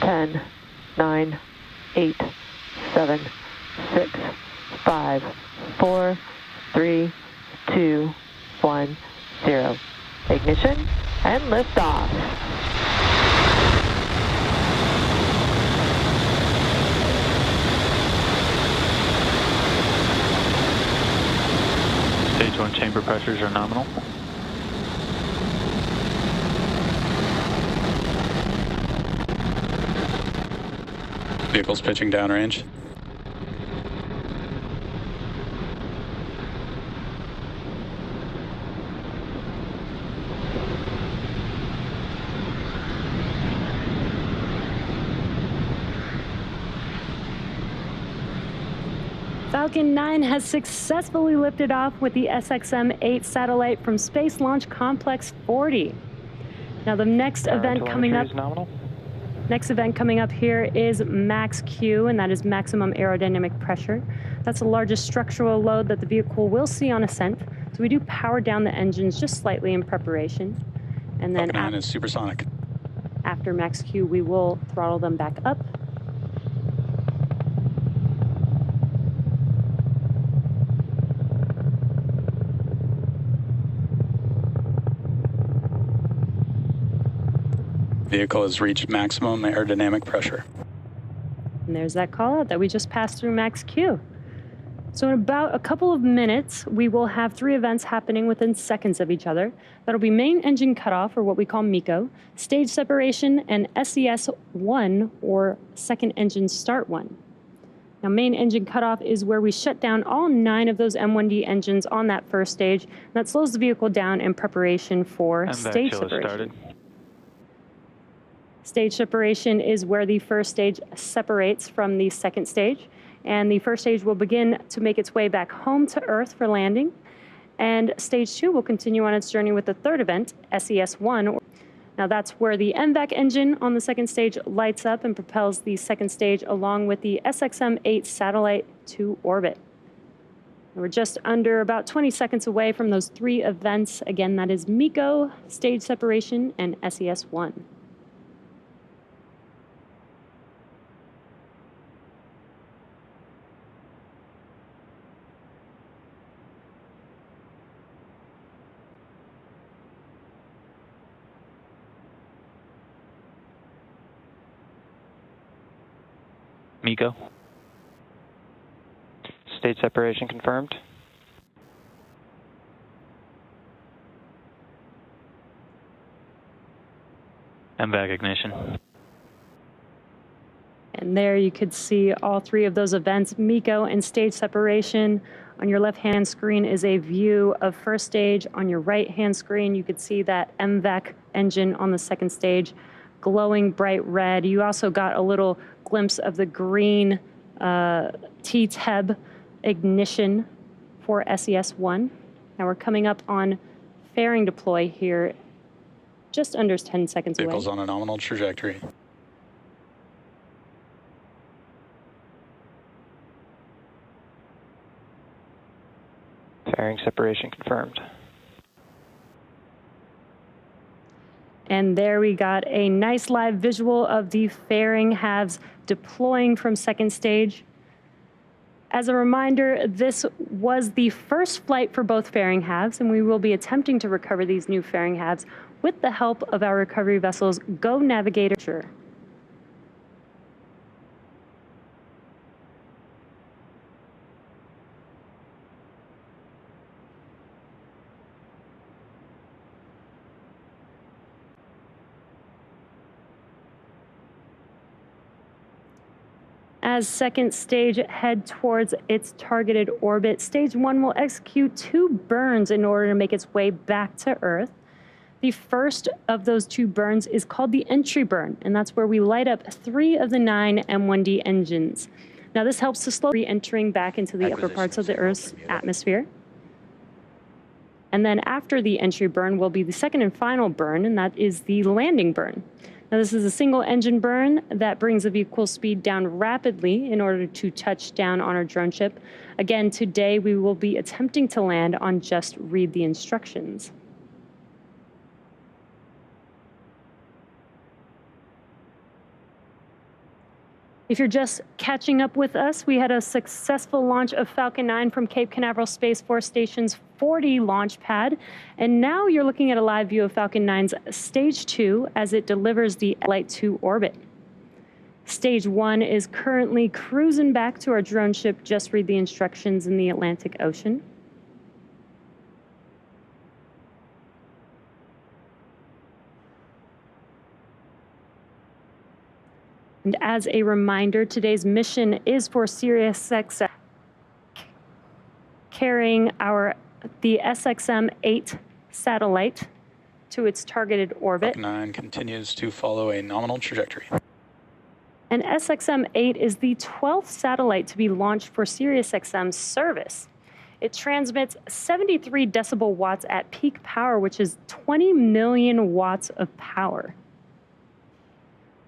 10, 9, 8, 7, 6, 5, 4, 3, 2, 1, 0. Ignition and liftoff. Stage 1 chamber pressures are nominal. Vehicle's pitching downrange. Falcon 9 has successfully lifted off with the SXM-8 satellite from Space Launch Complex 40. Now the next event coming up here is Max Q, and that is maximum aerodynamic pressure. That's the largest structural load that the vehicle will see on ascent. So we do power down the engines just slightly in preparation. And then Falcon 9 is supersonic. After Max Q, we will throttle them back up. Vehicle has reached maximum aerodynamic pressure. And there's that call out that we just passed through Max Q. So in about a couple of minutes, we will have 3 events happening within seconds of each other. That'll be main engine cutoff, or what we call MECO, stage separation, and SES-1, or second engine start 1. Now main engine cutoff is where we shut down all 9 of those M1D engines on that first stage. And that slows the vehicle down in preparation for stage separation. Stage separation is where the first stage separates from the second stage, and the first stage will begin to make its way back home to Earth for landing, and stage 2 will continue on its journey with the third event, SES-1. Now that's where the MVAC engine on the second stage lights up and propels the second stage along with the SXM-8 satellite to orbit. And we're just under about 20 seconds away from those 3 events. Again, that is MECO, stage separation, and SES-1. MECO. Stage separation confirmed. MVAC ignition. And there you could see all 3 of those events, MECO and stage separation. On your left-hand screen is a view of first stage. On your right-hand screen, you could see that MVAC engine on the second stage, glowing bright red. You also got a little glimpse of the green T-TEB ignition for SES-1. Now we're coming up on fairing deploy here, just under 10 seconds away. Vehicle's on a nominal trajectory. Fairing separation confirmed. And there we got a nice live visual of the fairing halves deploying from second stage. As a reminder, this was the first flight for both fairing halves, and we will be attempting to recover these new fairing halves with the help of our recovery vessels, Go Navigator. As second stage head towards its targeted orbit, stage 1 will execute 2 burns in order to make its way back to Earth. The first of those 2 burns is called the entry burn, and that's where we light up 3 of the 9 M1D engines. Now this helps to slow re-entering back into the upper parts of the Earth's atmosphere. And then after the entry burn will be the second and final burn, and that is the landing burn. Now this is a single engine burn that brings the vehicle speed down rapidly in order to touch down on our drone ship. Again, today we will be attempting to land on just read the instructions. If you're just catching up with us, we had a successful launch of Falcon 9 from Cape Canaveral Space Force Station's 40 launch pad. And now you're looking at a live view of Falcon 9's Stage 2 as it delivers the Light 2 orbit. Stage 1 is currently cruising back to our drone ship, Just Read the Instructions, in the Atlantic Ocean. And as a reminder, today's mission is for SiriusXM, carrying the SXM-8 satellite to its targeted orbit. Falcon 9 continues to follow a nominal trajectory. And SXM-8 is the 12th satellite to be launched for SiriusXM service. It transmits 73 decibel watts at peak power, which is 20 million watts of power.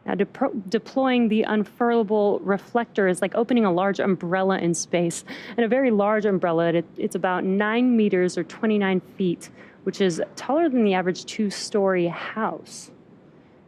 Now, deploying the unfurlable reflector is like opening a large umbrella in space. And a very large umbrella, it's about 9 meters or 29 feet, which is taller than the average two-story house.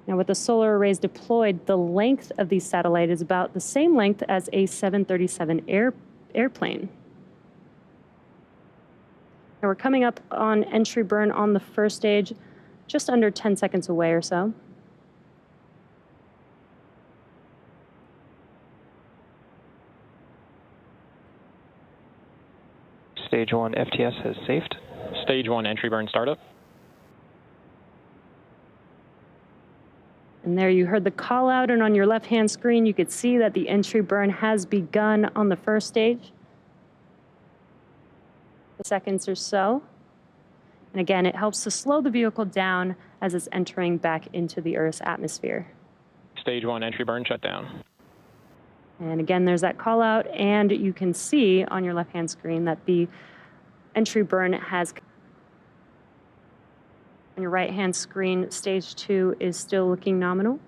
Now, with the solar arrays deployed, the length of the satellite is about the same length as a 737 airplane. Now, we're coming up on entry burn on the first stage, just under 10 seconds away or so. Stage 1 FTS has safed. Stage 1 entry burn startup. And there you heard the call out, and on your left-hand screen, you could see that the entry burn has begun on the first stage. Seconds or so. And again, it helps to slow the vehicle down as it's entering back into the Earth's atmosphere. Stage 1 entry burn shut down. And again, there's that call out, and you can see on your left-hand screen that the entry burn has. On your right-hand screen, stage 2 is still looking nominal.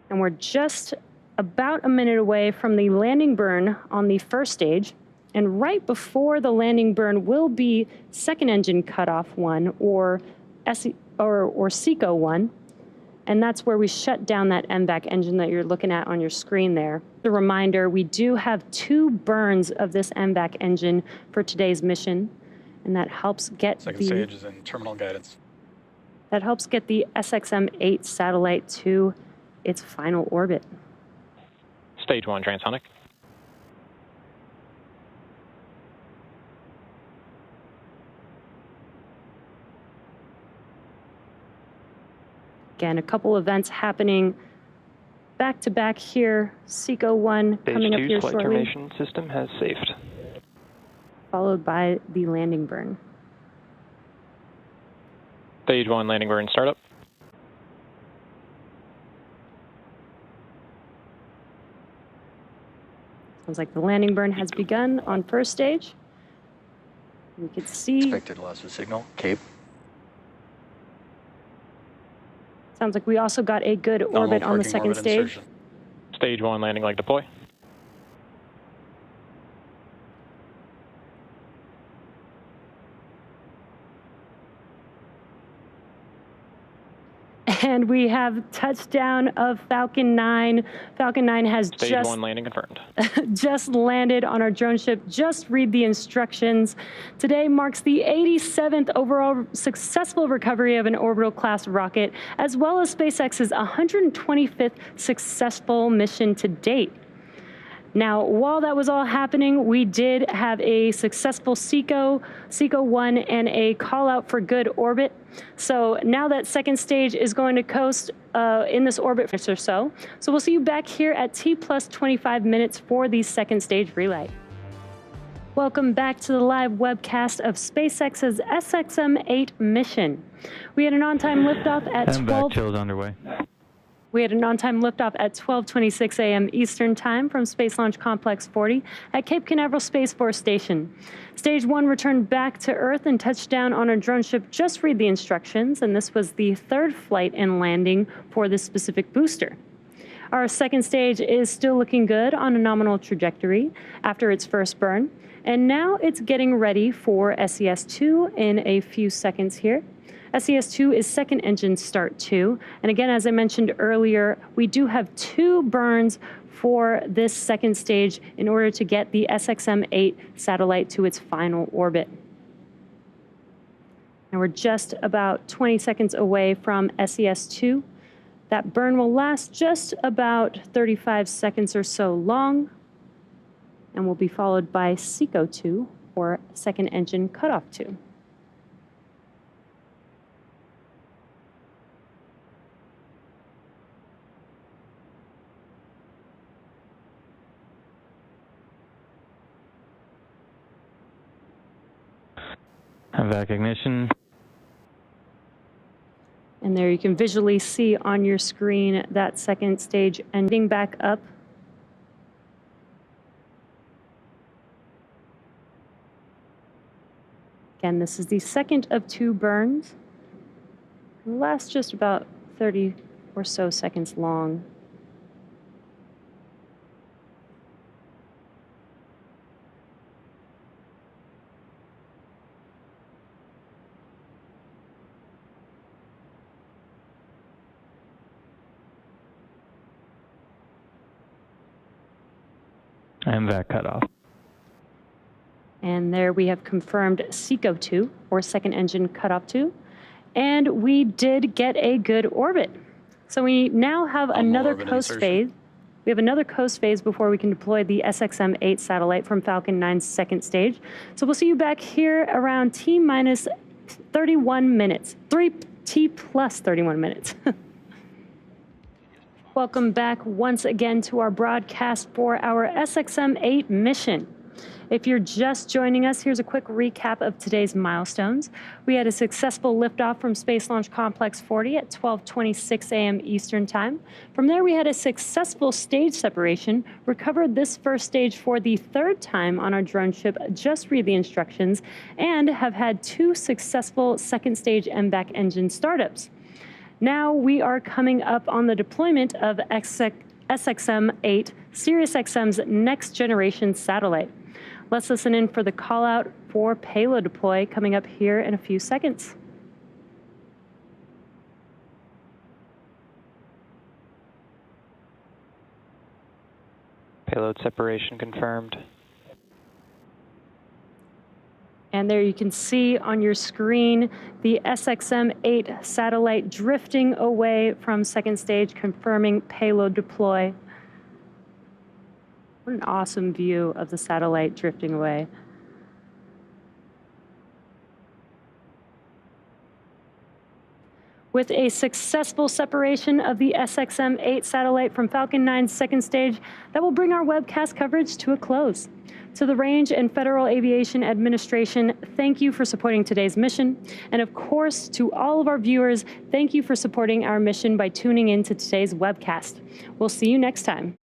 And we're just about a minute away from the landing burn on the first stage. And right before the landing burn will be second engine cutoff 1 or SECO 1. And that's where we shut down that MVAC engine that you're looking at on your screen there. A reminder, we do have 2 burns of this MVAC engine for today's mission, and that helps get Second stage is in terminal guidance. That helps get the SXM-8 satellite to its final orbit. Stage 1 transonic. Again, a couple events happening back to back here. SECO 1 coming up here Stage 2 flight shortly, termination system has safed. followed by the landing burn. Stage 1 landing burn startup. Sounds like the landing burn has begun on first stage. We could see. Expected loss of signal, Cape. Sounds like we also got a good orbit on the second stage. Insertion. Stage 1 landing leg deploy. And we have touchdown of Falcon 9. Falcon 9 has Stage 1 landing confirmed. just landed on our drone ship. Just read the instructions. Today marks the 87th overall successful recovery of an orbital class rocket, as well as SpaceX's 125th successful mission to date. Now, while that was all happening, we did have a successful SECO 1, and a call out for good orbit. So now that second stage is going to coast in this orbit or so. So we'll see you back here at T plus 25 minutes for the second stage relay. Welcome back to the live webcast of SpaceX's SXM-8 mission. We had an on-time liftoff at 12. Chill is underway. We had an on-time liftoff at 12:26 a.m. Eastern Time from Space Launch Complex 40 at Cape Canaveral Space Force Station. Stage 1 returned back to Earth and touched down on our drone ship. Just read the instructions, and this was the third flight and landing for this specific booster. Our second stage is still looking good on a nominal trajectory after its first burn, and now it's getting ready for SES-2 in a few seconds here. SES-2 is second engine start 2. And again, as I mentioned earlier, we do have 2 burns for this second stage in order to get the SXM-8 satellite to its final orbit. And we're just about 20 seconds away from SES-2. That burn will last just about 35 seconds or so long, and will be followed by SECO-2, or second engine cutoff 2. Vac ignition. And there you can visually see on your screen that second stage ending back up. Again, this is the second of 2 burns. It'll last just about 30 or so seconds long. And vac cutoff. And there we have confirmed SECO-2, or second engine cutoff 2. And we did get a good orbit. So we now have another coast phase. We have another coast phase before we can deploy the SXM-8 satellite from Falcon 9's second stage. So we'll see you back here around T minus 31 minutes, T plus 31 minutes. Welcome back once again to our broadcast for our SXM-8 mission. If you're just joining us, here's a quick recap of today's milestones. We had a successful liftoff from Space Launch Complex 40 at 12:26 a.m. Eastern Time. From there, we had a successful stage separation, recovered this first stage for the 3rd time on our drone ship, just read the instructions, and have had 2 successful second stage MVAC engine startups. Now we are coming up on the deployment of SXM-8, SiriusXM's next generation satellite. Let's listen in for the call out for payload deploy coming up here in a few seconds. Payload separation confirmed. And there you can see on your screen the SXM-8 satellite drifting away from second stage, confirming payload deploy. What an awesome view of the satellite drifting away. With a successful separation of the SXM-8 satellite from Falcon 9's second stage, that will bring our webcast coverage to a close. To the Range and Federal Aviation Administration, thank you for supporting today's mission. And of course, to all of our viewers, thank you for supporting our mission by tuning in to today's webcast. We'll see you next time.